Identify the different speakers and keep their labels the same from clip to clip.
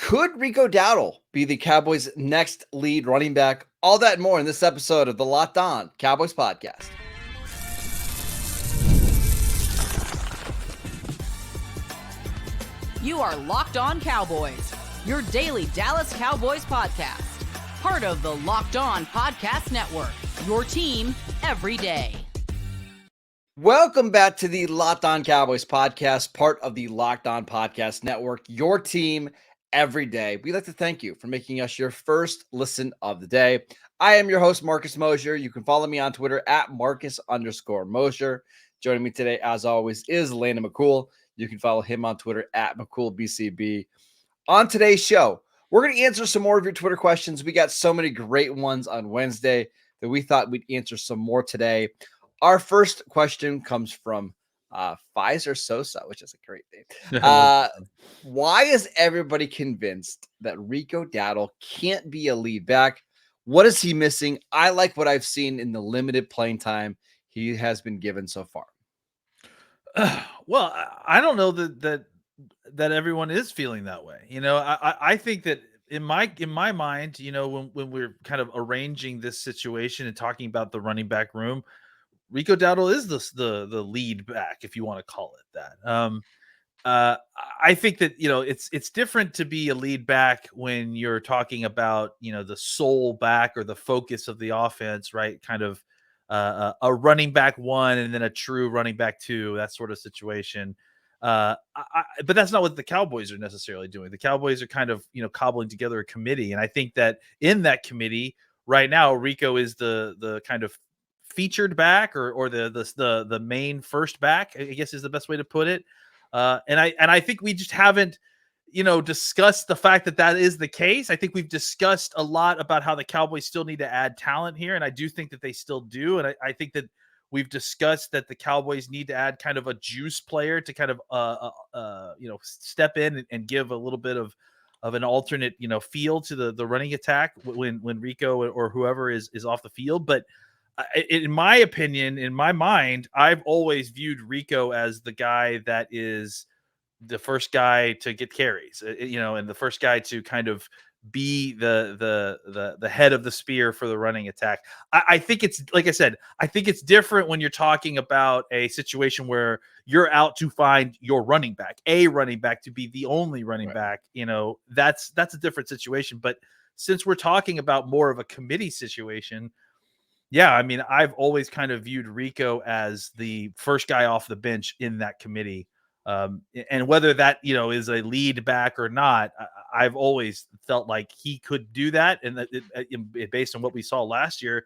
Speaker 1: Could Rico Dowdle be the Cowboys' next lead running back? All that and more in this episode of the Locked On Cowboys podcast.
Speaker 2: You are Locked On Cowboys, your daily Dallas Cowboys podcast. Part of the Locked On Podcast Network, your team every day.
Speaker 1: Welcome back to the Locked On Cowboys podcast, part of the Locked On Podcast Network, your team every day. We'd like to thank you for making us your first listen of the day. I am your host, Marcus Mosher. You can follow me on Twitter at Marcus_Mosher. Joining me today, as always, is Landon McCool. You can follow him on Twitter at McCoolBCB. On today's show, we're going to answer some more of your Twitter questions. We got so many great ones on Wednesday that we thought we'd answer some more today. Our first question comes from Pfizer Sosa, which is a great name. Why is everybody convinced that Rico Dowdle can't be a lead back? What is he missing? I like what I've seen in the limited playing time he has been given so far.
Speaker 3: Well, I don't know that everyone is feeling that way. You know, I think that in my mind, you know, when we're kind of arranging this situation and talking about the running back room, Rico Dowdle is the lead back, if you want to call it that. I think that, you know, it's different to be a lead back when you're talking about, you know, the sole back or the focus of the offense, right? Kind of a running back one and then a true running back two, that sort of situation. But that's not what the Cowboys are necessarily doing. The Cowboys are kind of, you know, cobbling together a committee. And I think that in that committee right now, Rico is the kind of featured back or the main first back, I guess is the best way to put it. And I think we just haven't, you know, discussed the fact that is the case. I think we've discussed a lot about how the Cowboys still need to add talent here. And I do think that they still do. And I think that we've discussed that the Cowboys need to add kind of a juice player to kind of, you know, step in and give a little bit of an alternate, you know, feel to the running attack when Rico or whoever is off the field. But in my opinion, in my mind, I've always viewed Rico as the guy that is the first guy to get carries, you know, and the first guy to kind of be the head of the spear for the running attack. I think it's, like I said, I think it's different when you're talking about a situation where you're out to find your running back to be the only running back. You know, that's a different situation. But since we're talking about more of a committee situation, yeah, I mean, I've always kind of viewed Rico as the first guy off the bench in that committee. And whether that, you know, is a lead back or not, I've always felt like he could do that. And that based on what we saw last year,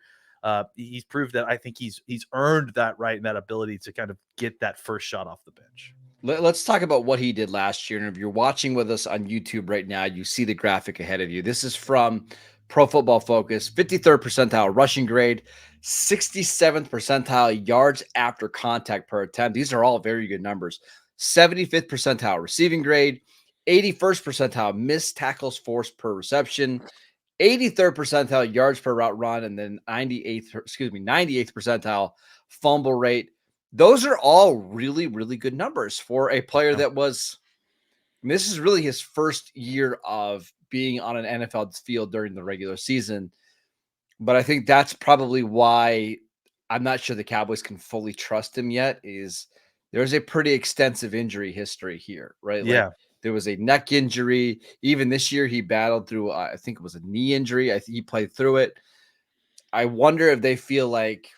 Speaker 3: he's proved that I think he's earned that right and that ability to kind of get that first shot off the bench.
Speaker 1: Let's talk about what he did last year. And if you're watching with us on YouTube right now, you see the graphic ahead of you. This is from Pro Football Focus, 53rd percentile rushing grade, 67th percentile yards after contact per attempt. These are all very good numbers. 75th percentile receiving grade, 81st percentile missed tackles forced per reception, 83rd percentile yards per route run, and then 98th percentile fumble rate. Those are all really, really good numbers for a player that was, I mean, this is really his first year of being on an NFL field during the regular season. But I think that's probably why I'm not sure the Cowboys can fully trust him yet, is there's a pretty extensive injury history here, right?
Speaker 3: Yeah.
Speaker 1: Like, there was a neck injury. Even this year, he battled through, I think it was a knee injury. I think he played through it. I wonder if they feel like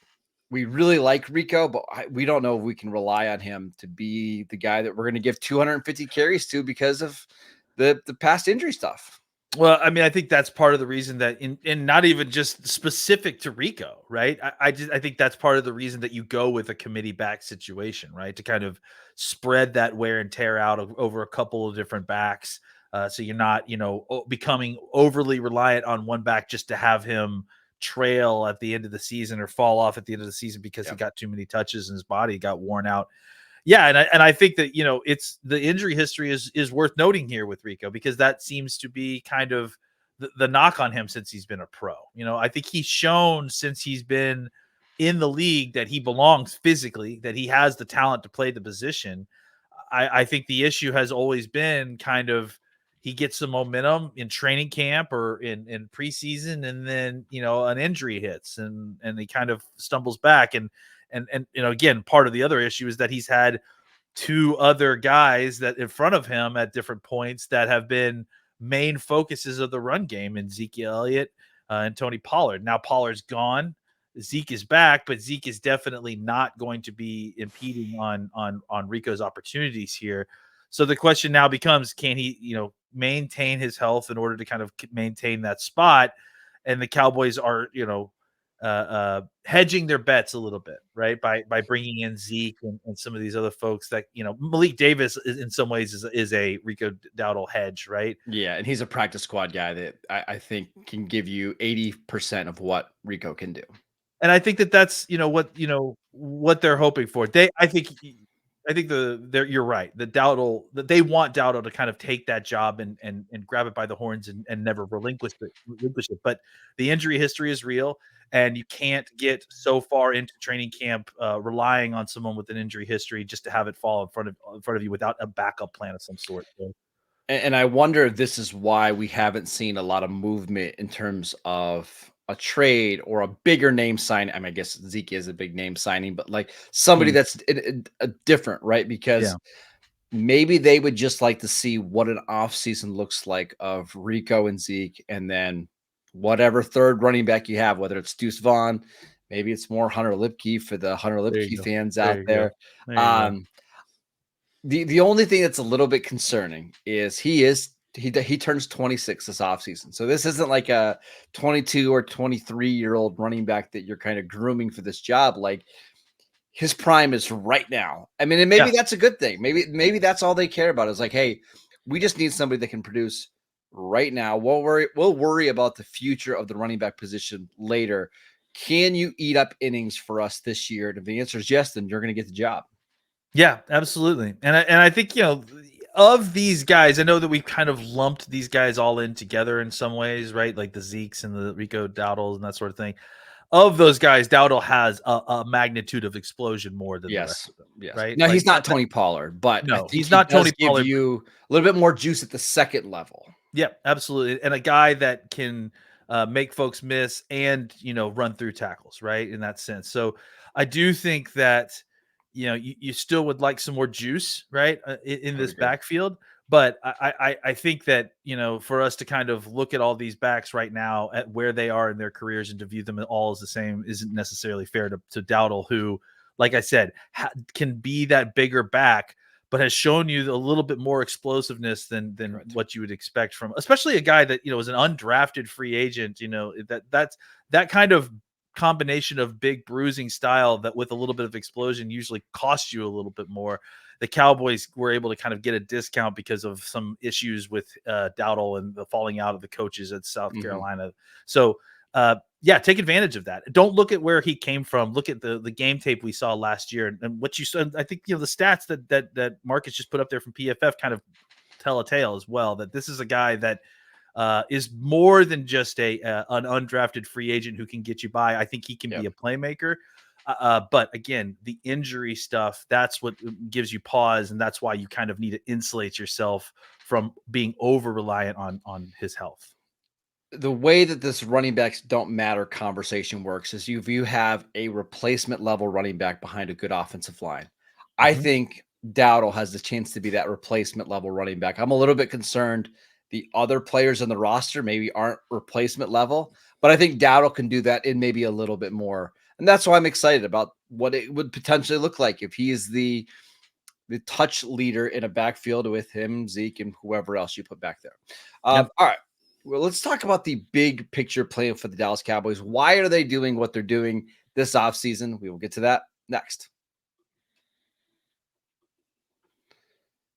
Speaker 1: we really like Rico, but we don't know if we can rely on him to be the guy that we're going to give 250 carries to because of the past injury stuff.
Speaker 3: Well, I mean, I think that's part of the reason that in not even just specific to Rico, right? I think that's part of the reason that you go with a committee back situation, right? To kind of spread that wear and tear out over a couple of different backs. So you're not, you know, becoming overly reliant on one back just to have him trail at the end of the season or fall off at the end of the season because he got too many touches and his body got worn out. Yeah, and I think that, you know, it's the injury history is worth noting here with Rico, because that seems to be kind of the knock on him since he's been a pro. You know, I think he's shown since he's been in the league that he belongs physically, that he has the talent to play the position. I think the issue has always been kind of, he gets some momentum in training camp or in preseason, and then an injury hits and he kind of stumbles back. And again, part of the other issue is that he's had two other guys that in front of him at different points that have been main focuses of the run game, in Ezekiel Elliott and Tony Pollard. Now Pollard's gone, Zeke is back, but Zeke is definitely not going to be impeding on Rico's opportunities here. So the question now becomes, can he, maintain his health in order to kind of maintain that spot? And the Cowboys are, hedging their bets a little bit, right? By bringing in Zeke and some of these other folks that, Malik Davis is, in some ways is a Rico Dowdle hedge, right?
Speaker 1: Yeah, and he's a practice squad guy that I think can give you 80% of what Rico can do.
Speaker 3: And I think that's what they're hoping for. I think you're right. That they want Dowdle to kind of take that job and grab it by the horns and never relinquish it. But the injury history is real, and you can't get so far into training camp relying on someone with an injury history just to have it fall in front of you without a backup plan of some sort. So.
Speaker 1: And I wonder if this is why we haven't seen a lot of movement in terms of a trade or a bigger name sign. I mean, I guess Zeke is a big name signing, but like somebody that's different, right? Because maybe they would just like to see what an offseason looks like of Rico and Zeke, and then whatever third running back you have, whether it's Deuce Vaughn, maybe it's more Hunter Lipke for the Hunter Lipke fans out there. The only thing that's a little bit concerning is he turns 26 this offseason. So this isn't like a 22 or 23-year-old running back that you're kind of grooming for this job. Like, his prime is right now. I mean, and maybe that's a good thing. Maybe that's all they care about is like, hey, we just need somebody that can produce right now. We'll worry about the future of the running back position later. Can you eat up innings for us this year? And if the answer is yes, then you're going to get the job.
Speaker 3: Yeah, absolutely. And I think, of these guys, I know that we've kind of lumped these guys all in together in some ways, right? Like the Zekes and the Rico Dowdles and that sort of thing. Of those guys, Dowdle has a magnitude of explosion more than the rest of them.
Speaker 1: Yes.
Speaker 3: Right?
Speaker 1: No, he's not Tony Pollard, but
Speaker 3: no, he's not Tony Pollard.
Speaker 1: Give you a little bit more juice at the second level.
Speaker 3: Yeah, absolutely. And a guy that can make folks miss and, run through tackles, right? In that sense. So I do think that, you still would like some more juice, right? In this backfield. But I think that, for us to kind of look at all these backs right now at where they are in their careers and to view them all as the same isn't necessarily fair to Dowdle, who, like I said, can be that bigger back, but has shown you a little bit more explosiveness than what you would expect from, especially a guy that, is an undrafted free agent. That's that kind of combination of big bruising style that with a little bit of explosion usually costs you a little bit more. The Cowboys were able to kind of get a discount because of some issues with Dowdle and the falling out of the coaches at South Carolina. So take advantage of that. Don't look at where he came from. Look at the game tape we saw last year and what you saw. I think, the stats that Marcus just put up there from PFF kind of tell a tale as well, that this is a guy that is more than just an undrafted free agent who can get you by. I think he can be a playmaker. But again, the injury stuff, that's what gives you pause. And that's why you kind of need to insulate yourself from being over reliant on his health.
Speaker 1: The way that this running backs don't matter conversation works is if you have a replacement level running back behind a good offensive line. I think Dowdle has the chance to be that replacement level running back. I'm a little bit concerned the other players on the roster maybe aren't replacement level, but I think Dowdle can do that in maybe a little bit more. And that's why I'm excited about what it would potentially look like if he is the touch leader in a backfield with him, Zeke, and whoever else you put back there. All right. Well, let's talk about the big picture plan for the Dallas Cowboys. Why are they doing what they're doing this offseason? We will get to that next.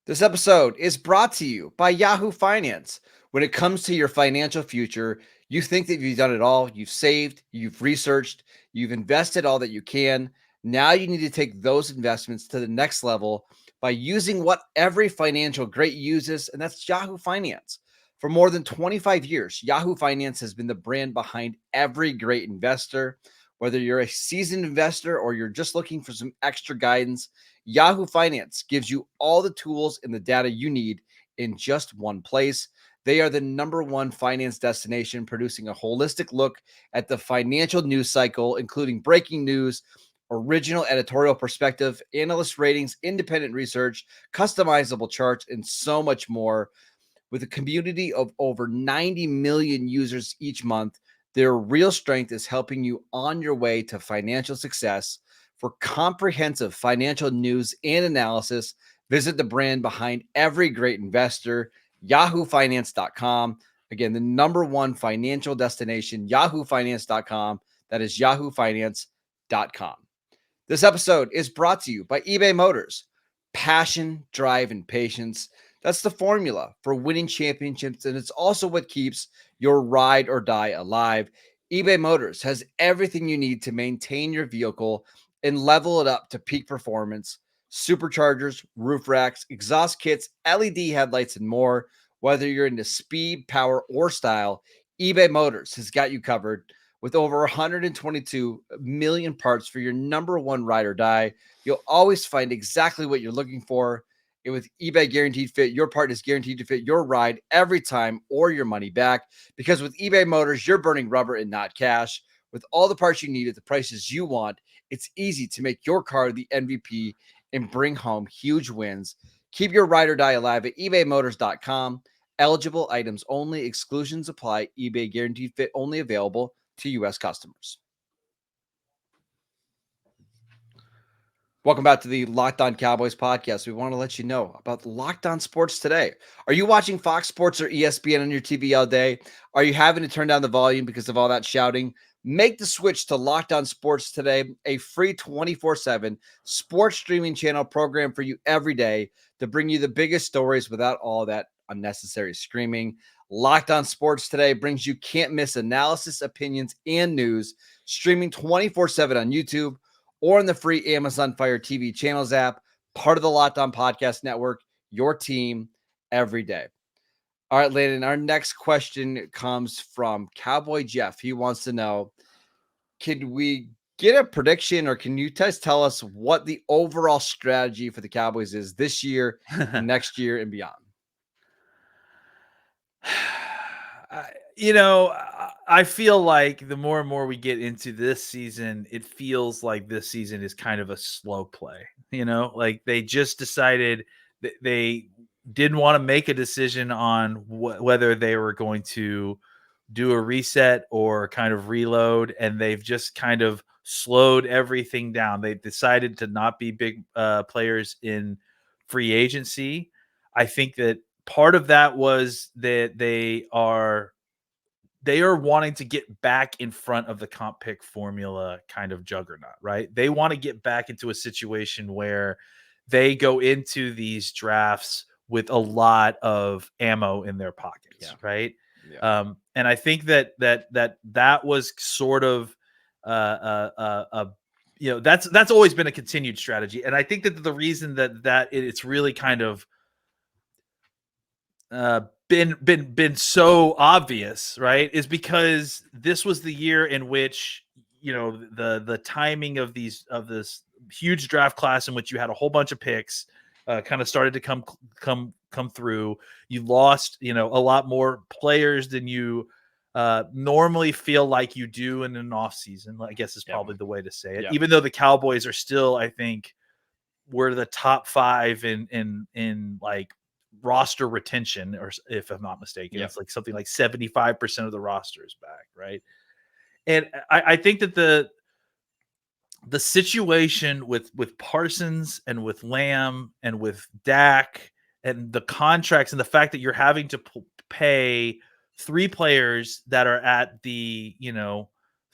Speaker 1: This episode is brought to you by Yahoo Finance. When it comes to your financial future, you think that you've done it all. You've saved, you've researched, you've invested all that you can. Now you need to take those investments to the next level by using what every financial great uses, and that's Yahoo Finance. For more than 25 years, Yahoo Finance has been the brand behind every great investor. Whether you're a seasoned investor or you're just looking for some extra guidance, Yahoo Finance gives you all the tools and the data you need in just one place. They are the number one finance destination, producing a holistic look at the financial news cycle, including breaking news, original editorial perspective, analyst ratings, independent research, customizable charts, and so much more. With a community of over 90 million users each month, their real strength is helping you on your way to financial success. For comprehensive financial news and analysis, visit the brand behind every great investor, yahoofinance.com. Again, the number one financial destination, yahoofinance.com. That is yahoofinance.com. This episode is brought to you by eBay Motors. Passion, drive, and patience. That's the formula for winning championships, and it's also what keeps your ride or die alive. eBay Motors has everything you need to maintain your vehicle and level it up to peak performance. Superchargers, roof racks, exhaust kits, LED headlights, and more. Whether you're into speed, power, or style, eBay Motors has got you covered. With over 122 million parts for your number one ride or die, you'll always find exactly what you're looking for. And with eBay Guaranteed Fit, your part is guaranteed to fit your ride every time or your money back. Because with eBay Motors, you're burning rubber and not cash. With all the parts you need at the prices you want, it's easy to make your car the MVP and bring home huge wins. Keep your ride or die alive at ebaymotors.com. Eligible items only. Exclusions apply. eBay Guaranteed Fit only available to U.S. customers. Welcome back to the Locked On Cowboys podcast. We want to let you know about Locked On Sports Today. Are you watching Fox Sports or ESPN on your TV all day? Are you having to turn down the volume because of all that shouting? Make the switch to Locked On Sports Today, a free 24/7 sports streaming channel program for you every day to bring you the biggest stories without all that unnecessary screaming. Locked On Sports Today brings you can't-miss analysis, opinions, and news, streaming 24/7 on YouTube or on the free Amazon Fire TV channels app, part of the Locked On Podcast Network, your team every day. All right, Landon, our next question comes from Cowboy Jeff. He wants to know, can we get a prediction, or can you guys tell us what the overall strategy for the Cowboys is this year, next year, and beyond?
Speaker 3: I feel like the more and more we get into this season, it feels like this season is kind of a slow play. Like they just decided that they didn't want to make a decision on whether they were going to do a reset or kind of reload, and they've just kind of slowed everything down. They decided to not be big players in free agency. I think that part of that was that they are wanting to get back in front of the comp pick formula kind of juggernaut, right? They want to get back into a situation where they go into these drafts with a lot of ammo in their pockets, right?
Speaker 1: Yeah.
Speaker 3: And I think that was sort of that's always been a continued strategy. And I think that the reason that it's really kind of been so obvious, right, is because this was the year in which the timing of this huge draft class in which you had a whole bunch of picks kind of started to come through. You lost a lot more players than you normally feel like you do in an off season, I guess is probably the way to say it. Even though the Cowboys are still, I think, we're the top 5 in like roster retention, or if I'm not mistaken, it's like something like 75% of the roster is back, right? And I think that the situation with Parsons and with Lamb and with Dak and the contracts and the fact that you're having to pay 3 players that are at the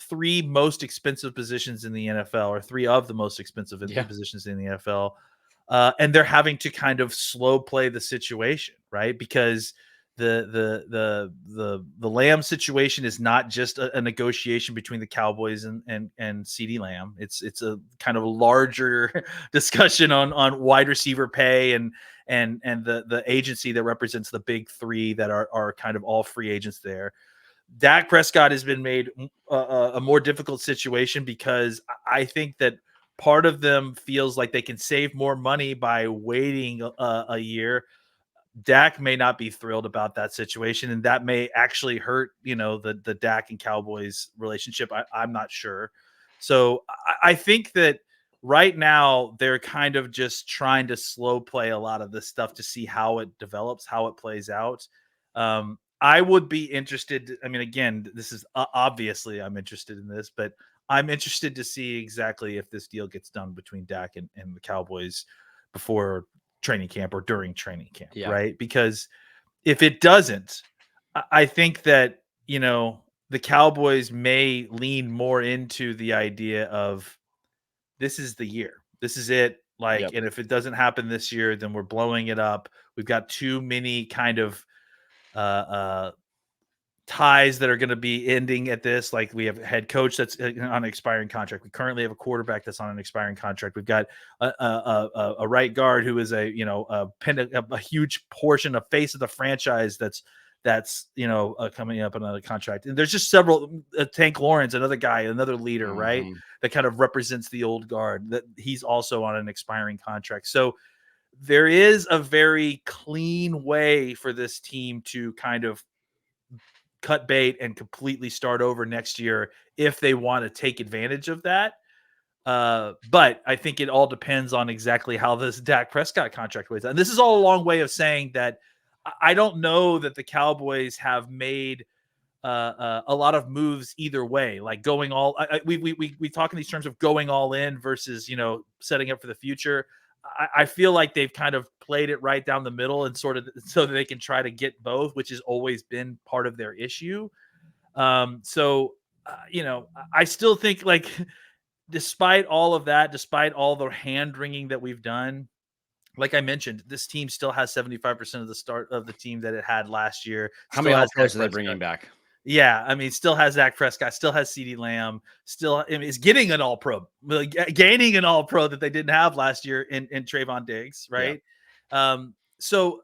Speaker 3: 3 most expensive positions in the NFL, or 3 of the most expensive positions in the NFL. And they're having to kind of slow play the situation, right? Because the Lamb situation is not just a negotiation between the Cowboys and CeeDee Lamb. It's a kind of a larger discussion on wide receiver pay and the agency that represents the big 3 that are kind of all free agents there. Dak Prescott has been made a more difficult situation because I think that part of them feels like they can save more money by waiting a year. Dak may not be thrilled about that situation, and that may actually hurt, the Dak and Cowboys relationship. I'm not sure. So I think that right now they're kind of just trying to slow play a lot of this stuff to see how it develops, how it plays out. I would be interested. I mean, again, this is obviously I'm interested in this, but I'm interested to see exactly if this deal gets done between Dak and the Cowboys before training camp or during training camp, right? Because if it doesn't, I think that, the Cowboys may lean more into the idea of this is the year. This is it. Like, and if it doesn't happen this year, then we're blowing it up. We've got too many kind of ties that are going to be ending at this. Like, we have a head coach that's on an expiring contract. We currently have a quarterback that's on an expiring contract. We've got a right guard who is a huge portion of face of the franchise that's coming up on another contract. And there's just several, Tank Lawrence, another guy, another leader, right? That kind of represents the old guard, that he's also on an expiring contract. So there is a very clean way for this team to kind of cut bait and completely start over next year if they want to take advantage of that. But I think it all depends on exactly how this Dak Prescott contract weighs out. And this is all a long way of saying that I don't know that the Cowboys have made a lot of moves either way, like going all. We talk in these terms of going all in versus setting up for the future. I feel like they've kind of played it right down the middle and sort of so that they can try to get both, which has always been part of their issue. I still think, like, despite all of that, despite all the hand wringing that we've done, like I mentioned, this team still has 75% of the start of the team that it had last year.
Speaker 1: How many All-Pros are they bringing back?
Speaker 3: Yeah, I mean, still has Dak Prescott, still has CeeDee Lamb, still is getting an All-Pro, gaining an All-Pro that they didn't have last year in Trayvon Diggs, right? Yeah. So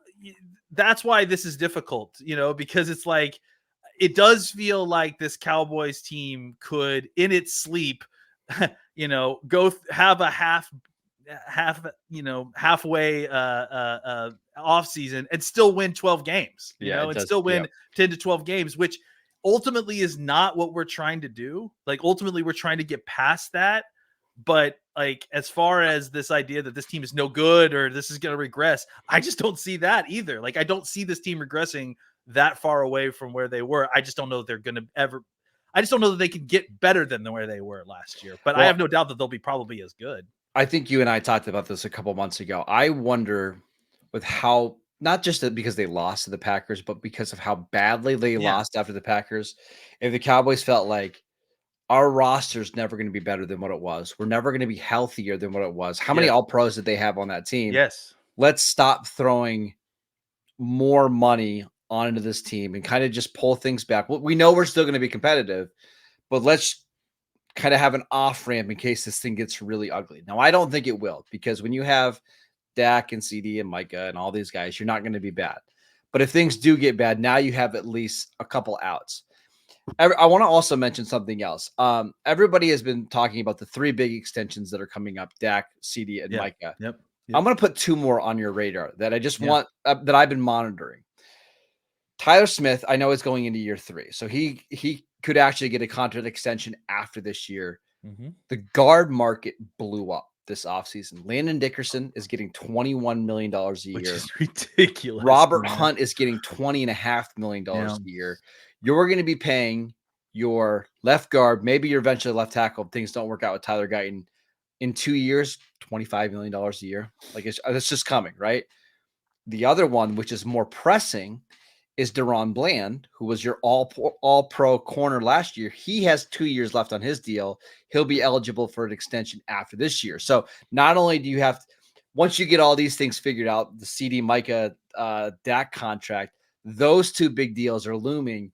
Speaker 3: that's why this is difficult, because it's like, it does feel like this Cowboys team could, in its sleep, go have a halfway off season and still win 12 games, and still win 10 to 12 games, which ultimately is not what we're trying to do. Like, ultimately we're trying to get past that. But, like, as far as this idea that this team is no good or this is going to regress, I just don't see that either. Like, I don't see this team regressing that far away from where they were. I just don't know that they're going to ever. I just don't know that they can get better than where they were last year. But I have no doubt that they'll be probably as good.
Speaker 1: I think you and I talked about this a couple months ago. I wonder with how, not just because they lost to the Packers, but because of how badly they lost after the Packers, if the Cowboys felt like our roster is never going to be better than what it was, we're never going to be healthier than what it was. How many All-Pros did they have on that team?
Speaker 3: Yes.
Speaker 1: Let's stop throwing more money onto this team and kind of just pull things back. We know we're still going to be competitive, but let's kind of have an off ramp in case this thing gets really ugly. Now, I don't think it will, because when you have Dak and CD and Micah and all these guys, you're not going to be bad. But if things do get bad, now you have at least a couple outs. I want to also mention something else. Everybody has been talking about the 3 big extensions that are coming up: Dak, CD, and Micah.
Speaker 3: Yep.
Speaker 1: I'm going to put 2 more on your radar that I just want that I've been monitoring. Tyler Smith, I know, is going into year 3, so he could actually get a contract extension after this year. The guard market blew up this offseason. Landon Dickerson is getting $21 million a year.
Speaker 3: Which is ridiculous.
Speaker 1: Robert Hunt is getting $20.5 million a year. You're going to be paying your left guard, maybe your eventually left tackle, if things don't work out with Tyler Guyton, in 2 years, $25 million a year. Like, it's just coming, right? The other one, which is more pressing, is Deron Bland, who was your all-pro corner last year. He has 2 years left on his deal. He'll be eligible for an extension after this year. So not only do you have, once you get all these things figured out, the CD, Micah, Dak contract, those 2 big deals are looming,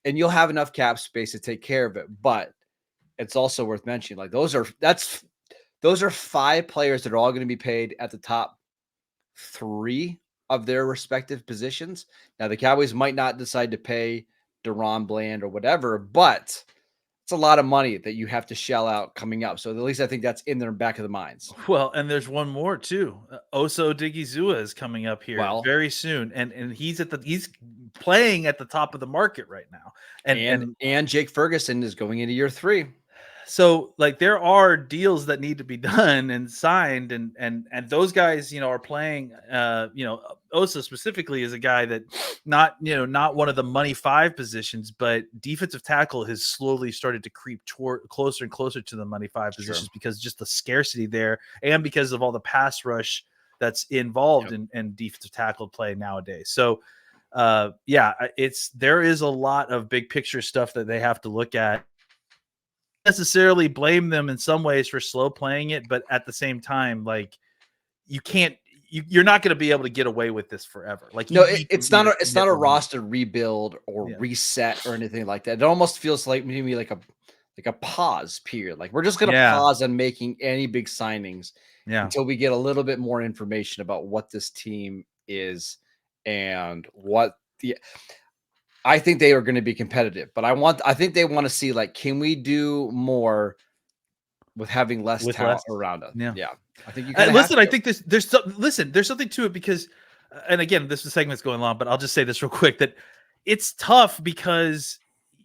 Speaker 1: and you'll have enough cap space to take care of it. But it's also worth mentioning, like, those are 5 players that are all going to be paid at the top 3 of their respective positions. Now, the Cowboys might not decide to pay Deron Bland or whatever, but It's a lot of money that you have to shell out coming up. So at least I think that's in their back of the minds.
Speaker 3: Well, and there's one more too. Oso Digizua is coming up here
Speaker 1: Well,
Speaker 3: very soon, and he's playing at the top of the market right now.
Speaker 1: And Jake Ferguson is going into year 3.
Speaker 3: So like there are deals that need to be done and signed, and those guys, are playing. Osa specifically is a guy that not one of the money 5 positions, but defensive tackle has slowly started to creep toward closer and closer to the money 5 positions because just the scarcity there, and because of all the pass rush that's involved in defensive tackle play nowadays. So there is a lot of big picture stuff that they have to look at. Necessarily blame them in some ways for slow playing it, but at the same time, like you're not going to be able to get away with this forever. Like
Speaker 1: it's not a roster rebuild or reset or anything like that. It almost feels like maybe like a pause period. Like we're just going to pause on making any big signings until we get a little bit more information about what this team is and what I think they are going to be competitive, but I think they want to see, like, can we do more with having less talent around us? Yeah. I think you can
Speaker 3: listen. I think there's something to it because, and again, this segment's going long, but I'll just say this real quick, that it's tough because,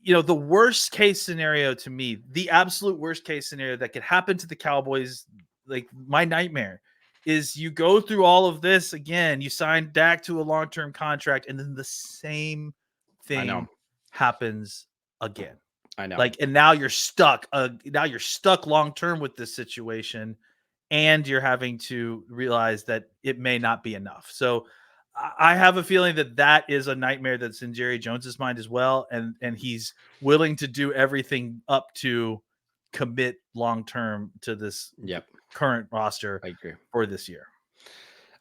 Speaker 3: the worst case scenario to me, the absolute worst case scenario that could happen to the Cowboys, like my nightmare, is you go through all of this again, you sign Dak to a long-term contract, and then the same thing happens again.
Speaker 1: I know.
Speaker 3: Like, and now you're stuck. Now you're stuck long term with this situation, and you're having to realize that it may not be enough. So, I have a feeling that is a nightmare that's in Jerry Jones's mind as well, and he's willing to do everything up to commit long term to this current roster.
Speaker 1: I agree.
Speaker 3: For this year.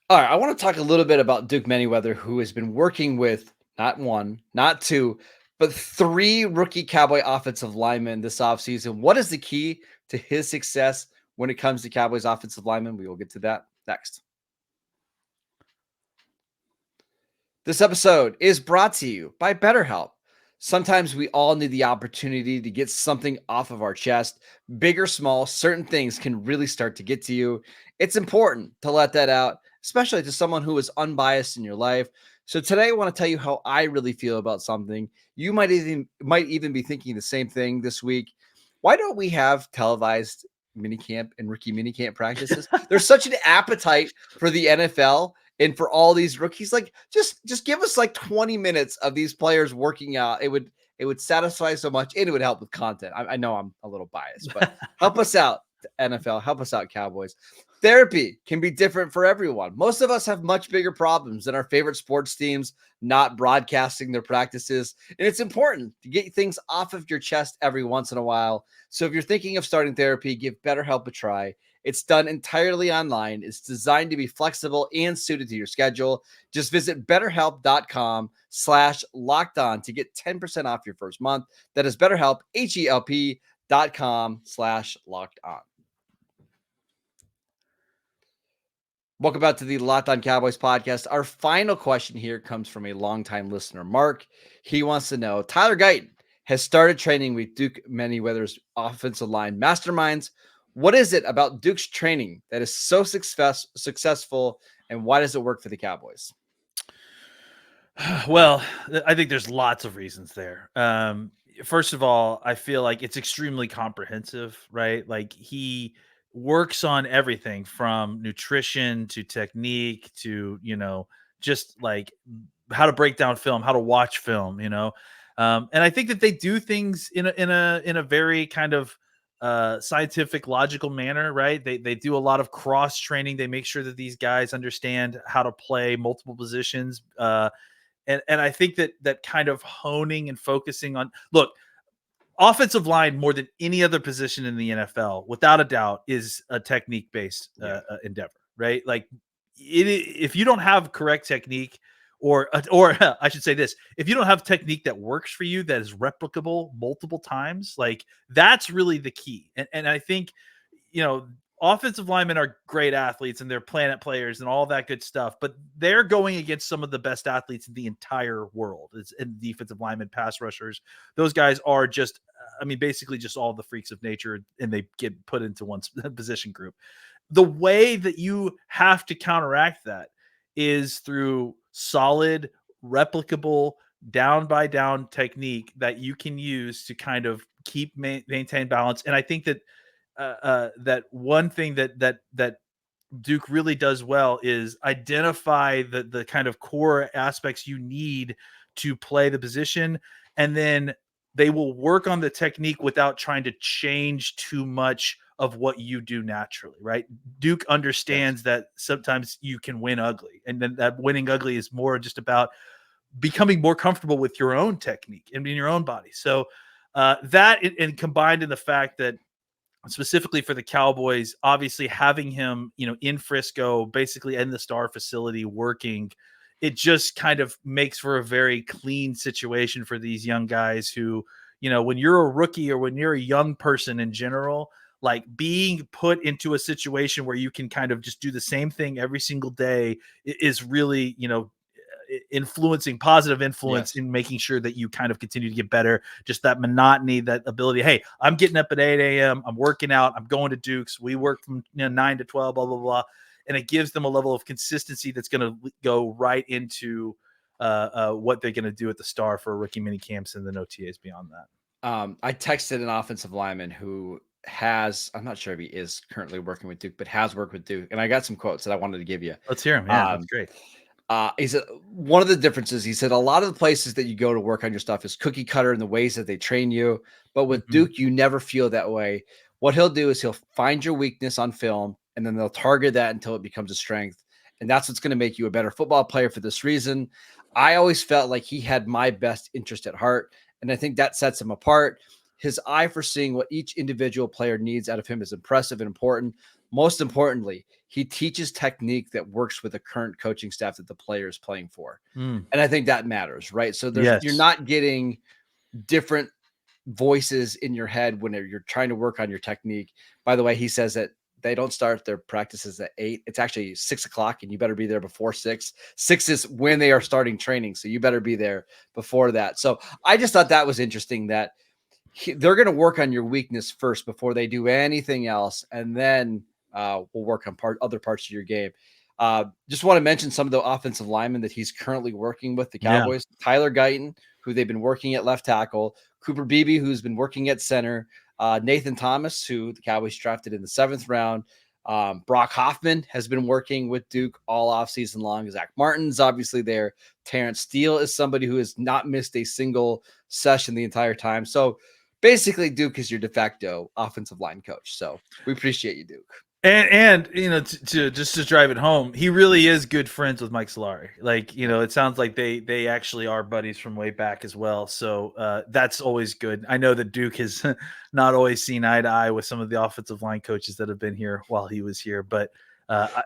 Speaker 1: All right, I want to talk a little bit about Duke Manyweather, who has been working with not 1, not 2, but 3 rookie Cowboy offensive linemen this offseason. What is the key to his success when it comes to Cowboys offensive linemen? We will get to that next. This episode is brought to you by BetterHelp. Sometimes we all need the opportunity to get something off of our chest. Big or small, certain things can really start to get to you. It's important to let that out, especially to someone who is unbiased in your life. So today I want to tell you how I really feel about something. You might even be thinking the same thing this week. Why don't we have televised minicamp and rookie minicamp practices? There's such an appetite for the NFL and for all these rookies. Like just give us like 20 minutes of these players working out. It would satisfy so much, and it would help with content. I know I'm a little biased, but help us out, NFL. Help us out, Cowboys. Therapy can be different for everyone. Most of us have much bigger problems than our favorite sports teams not broadcasting their practices. And it's important to get things off of your chest every once in a while. So if you're thinking of starting therapy, give BetterHelp a try. It's done entirely online. It's designed to be flexible and suited to your schedule. Just visit BetterHelp.com/lockedon to get 10% off your first month. That is BetterHelp, HELP.com/lockedon. Welcome back to the Locked On Cowboys podcast. Our final question here comes from a longtime listener, Mark. He wants to know, Tyler Guyton has started training with Duke Manyweather's offensive line masterminds. What is it about Duke's training that is so successful, and why does it work for the Cowboys?
Speaker 3: Well, I think there's lots of reasons there. First of all, I feel like it's extremely comprehensive, right? Like he works on everything from nutrition to technique to, just like how to break down film, how to watch film, and I think that they do things in a very kind of scientific, logical manner, right? They do a lot of cross training. They make sure that these guys understand how to play multiple positions. And I think that kind of honing and focusing on, look, offensive line more than any other position in the NFL, without a doubt, is a technique-based endeavor, right? Like if you don't have correct technique, or I should say this, if you don't have technique that works for you, that is replicable multiple times, like that's really the key. And I think, offensive linemen are great athletes and they're planet players and all that good stuff, but they're going against some of the best athletes in the entire world. It's in defensive linemen, pass rushers. Those guys are just, basically just all the freaks of nature, and they get put into one position group. The way that you have to counteract that is through solid, replicable, down by down technique that you can use to kind of keep maintain balance. And I think that that one thing that Duke really does well is identify the kind of core aspects you need to play the position, and then they will work on the technique without trying to change too much of what you do naturally, right? Duke understands that sometimes you can win ugly, and then that winning ugly is more just about becoming more comfortable with your own technique and in your own body. So that and combined in the fact that specifically for the Cowboys, obviously having him, in Frisco, basically in the Star facility working, it just kind of makes for a very clean situation for these young guys who, when you're a rookie or when you're a young person in general, like being put into a situation where you can kind of just do the same thing every single day is really, positive influence in making sure that you kind of continue to get better. Just that monotony, that ability. Hey, I'm getting up at 8 a.m. I'm working out. I'm going to Duke's. We work from 9 to 12, blah, blah, blah. And it gives them a level of consistency that's going to go right into what they're going to do at the Star for rookie mini camps and then OTAs beyond that.
Speaker 1: I texted an offensive lineman who I'm not sure if he is currently working with Duke, but has worked with Duke. And I got some quotes that I wanted to give you.
Speaker 3: Let's hear them. Yeah, that's great.
Speaker 1: He said one of the differences, he said, a lot of the places that you go to work on your stuff is cookie cutter in the ways that they train you. But with Duke, you never feel that way. What he'll do is he'll find your weakness on film, and then they'll target that until it becomes a strength. And that's what's going to make you a better football player for this reason. I always felt like he had my best interest at heart. And I think that sets him apart. His eye for seeing what each individual player needs out of him is impressive and important. Most importantly, he teaches technique that works with the current coaching staff that the player is playing for. And I think that matters, right? So you're not getting different voices in your head when you're trying to work on your technique. By the way, he says that they don't start their practices at 8. It's actually 6 o'clock, and you better be there before 6. 6 is when they are starting training. So you better be there before that. So I just thought that was interesting that they're going to work on your weakness first before they do anything else. And then we'll work on other parts of your game. Just want to mention some of the offensive linemen that he's currently working with the Cowboys. Yeah. Tyler Guyton, who they've been working at left tackle. Cooper Beebe, who's been working at center. Nathan Thomas, who the Cowboys drafted in the 7th round. Brock Hoffman has been working with Duke all offseason long. Zach Martin's obviously there. Terrence Steele is somebody who has not missed a single session the entire time. So basically, Duke is your de facto offensive line coach. So we appreciate you, Duke.
Speaker 3: And to drive it home, he really is good friends with Mike Solari. Like, it sounds like they actually are buddies from way back as well. So that's always good. I know that Duke has not always seen eye to eye with some of the offensive line coaches that have been here while he was here, but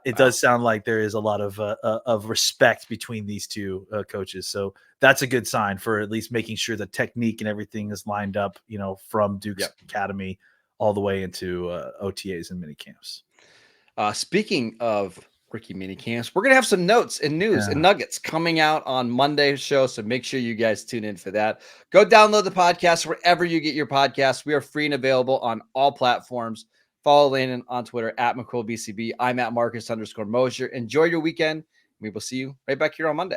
Speaker 3: it does sound like there is a lot of respect between these two coaches. So that's a good sign for at least making sure that technique and everything is lined up, from Duke's academy all the way into OTAs and mini camps.
Speaker 1: Speaking of rookie mini camps, we're going to have some notes and news and nuggets coming out on Monday's show. So make sure you guys tune in for that. Go download the podcast wherever you get your podcasts. We are free and available on all platforms. Follow Landon on Twitter at McCoolBCB. I'm at Marcus_Mosier. Enjoy your weekend. We will see you right back here on Monday.